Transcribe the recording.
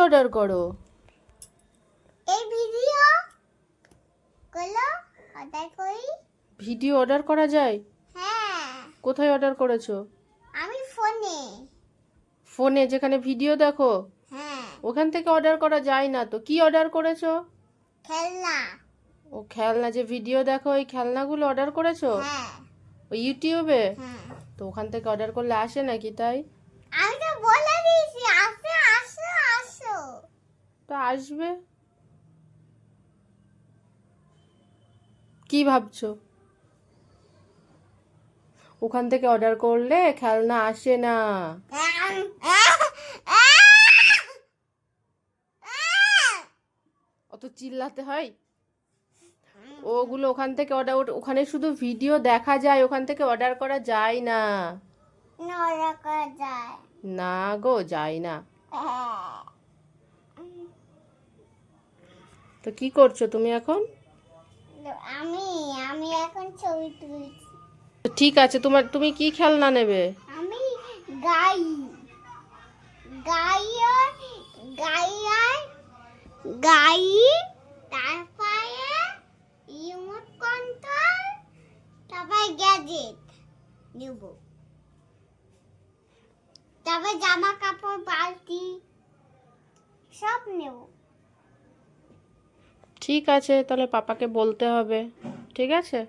Order করো? এই video গুলো অর্ডার করি। ভিডিও অর্ডার করা যায়? হ্যাঁ, কোথায় অর্ডার করেছো? আমি ফোনে। ফোনে যেখানে ভিডিও দেখো হ্যাঁ, ওখান থেকে অর্ডার করা যায় না তো। কি অর্ডার করেছো? খেলনা। ও খেলনা, যে ভিডিও দেখো ওই খেলনাগুলো অর্ডার করেছো হ্যাঁ, ওই ইউটিউবে? হ্যাঁ। তো ওখান থেকে অর্ডার করলে আসে নাকি তাই? আমি তো বলে দিয়েছি আসো আসো আসো। তো আসবে। কি ভাবছো? ওখান থেকে অর্ডার করলে খেলনা আসে না। অত চিল্লাতে হয়? ওগুলো ওখান থেকে ওখানে শুধু ভিডিও দেখা যায়, ওখান থেকে অর্ডার করা যায় না। নড়া করা যায়। না গো, যায় না। তো কি করছো তুমি এখন? আমি আমি এখন ছবি তুলছি। তো ঠিক আছে, তুমি কি খেলনা নেবে? আমি গাই গাই আর গাই আর গাই, তারপরে রিমোট কন্ট্রোল, তারপরে গ্যাজেট নেব, তারপরে জামা কাপড় বালতি সব নেব। ঠিক আছে, তাহলে পাপাকে বলতে হবে। ঠিক আছে।